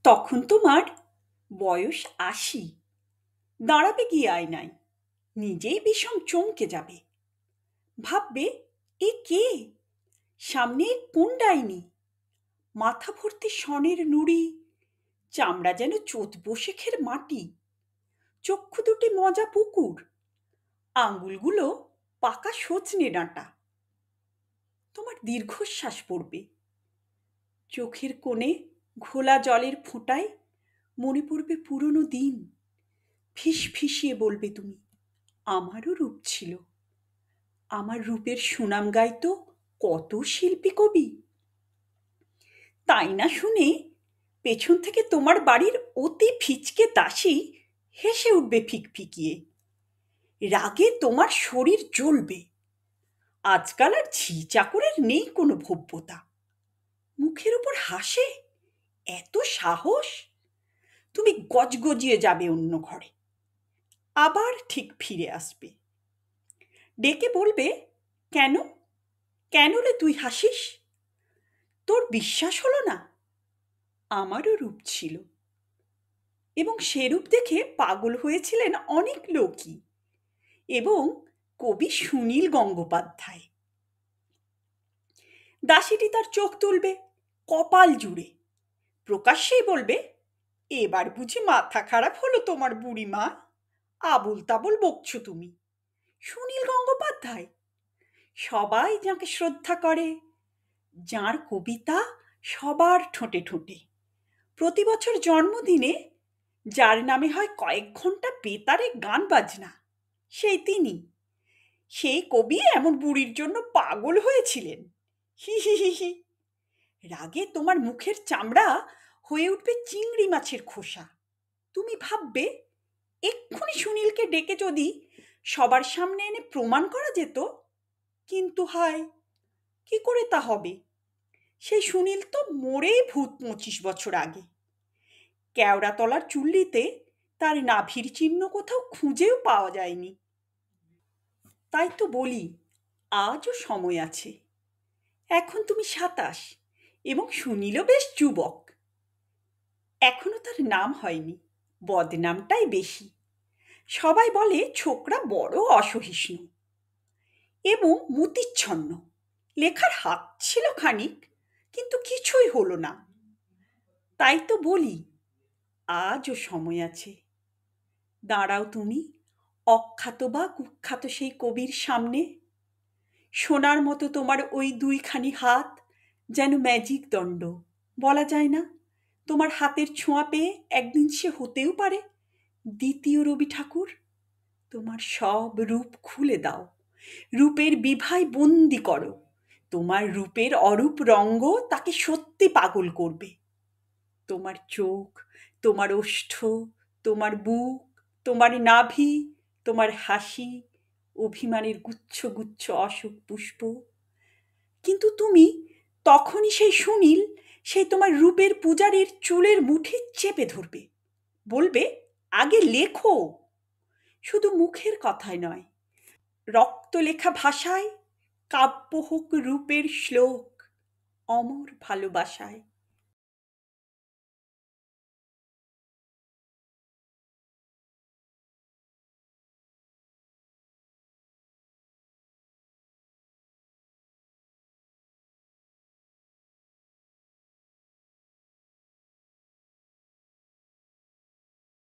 তখন তোমার বয়স ৮০। দাঁড়াবে গিয়ে আয়নায়, নিজেই বিষম চমকে যাবে। ভাববে, এ কে? সামনে কোন ডাইনি? মাথা ভর্তি সনের নুড়ি, চামড়া যেন চোদ্দ শেখের মাটি, চক্ষু দুটি মজা পুকুর, আঙ্গুলগুলো পাকা সজনে ডাঁটা। তোমার দীর্ঘশ্বাস পড়বে। চোখের কোণে ঘোলা জলের ফোঁটায় মনে পড়বে পুরনো দিন। ফিসফিসিয়ে বলবে তুমি, আমারও রূপ ছিল। আমার রূপের সুনাম গাইতো কত শিল্পী কবি। তাই না শুনে পেছন থেকে তোমার বাড়ির অতি ফিচকে দাসী হেসে উঠবে ফিকফিকিয়ে। রাগে তোমার শরীর জ্বলবে। আজকাল আর ঝি চাকরের নেই কোনো ভব্যতা। মুখের উপর হাসে, এত সাহস! তুমি গজগজিয়ে যাবে অন্য ঘরে, আবার ঠিক ফিরে আসবে। ডেকে বলবে, কেন কেন রে তুই হাসিস? তোর বিশ্বাস হলো না? আমারও রূপ ছিল, এবং সে রূপ দেখে পাগল হয়েছিলেন অনেক লোকই, এবং কবি সুনীল গঙ্গোপাধ্যায়। দাসীটি তার চোখ তুলবে কপাল জুড়ে, প্রকাশ্যেই বলবে, এবার বুঝি মাথা খারাপ হলো তোমার বুড়িমা? আবুল তাবুল বকছো তুমি। সুনীল গঙ্গোপাধ্যায়, সবাই যাকে শ্রদ্ধা করে, যার কবিতা সবার ঠোঁটে ঠোঁটে, প্রতি বছর জন্মদিনে যার নামে হয় কয়েক ঘন্টা বেতারে গান বাজনা, সেই তিনি। সেই কবি এমন বুড়ির জন্য পাগল হয়েছিলেন। হি হি হি হি। রাগে তোমার মুখের চামড়া হয়ে উঠবে চিংড়ি মাছের খোসা। তুমি ভাববে, এক্ষুনি সুনীলকে ডেকে যদি সবার সামনে এনে প্রমাণ করা যেত। কিন্তু হায়, কি করে তা হবে? সেই সুনীল তো মরেই ভূত ২৫ বছর আগে। কেওড়াতলার চুল্লিতে তার নাভির চিহ্ন কোথাও খুঁজেও পাওয়া যায়নি। তাই তো বলি, আজও সময় আছে। এখন তুমি ২৭, এবং সুনীলও বেশ যুবক। এখনো তার নাম হয়নি, বদনামটাই বেশি। সবাই বলে ছোকরা বড় অসহিষ্ণু এবং মতিচ্ছন্ন। লেখার হাত ছিল খানিক, কিন্তু কিছুই হলো না। তাই তো বলি, আজও সময় আছে। দাঁড়াও তুমি, অখ্যাত বা কুখ্যাত সেই কবির সামনে। সোনার মতো তোমার ওই দুইখানি হাত, যেন ম্যাজিক দণ্ড। বলা যায় না, তোমার হাতের ছোঁয়া পেয়ে একদিন সে হতেও পারে দ্বিতীয় রবি ঠাকুর। তোমার সব রূপ খুলে দাও, রূপের বিভায় বন্দি করো। তোমার রূপের অরূপ রঙ্গ তাকে সত্যি পাগল করবে। তোমার চোখ, তোমার ওষ্ঠ, তোমার বুক, তোমার নাভি, তোমার হাসি, অভিমানের গুচ্ছ গুচ্ছ অশোক পুষ্প। কিন্তু তুমি তখনই সেই সুনীল, সেই তোমার রূপের পূজারীর চুলের মুঠি চেপে ধরবে। বলবে, আগে লেখো। শুধু মুখের কথায় নয়, রক্তলেখা ভাষায় কাব্য হোক রূপের শ্লোক, অমর ভালোবাসায়।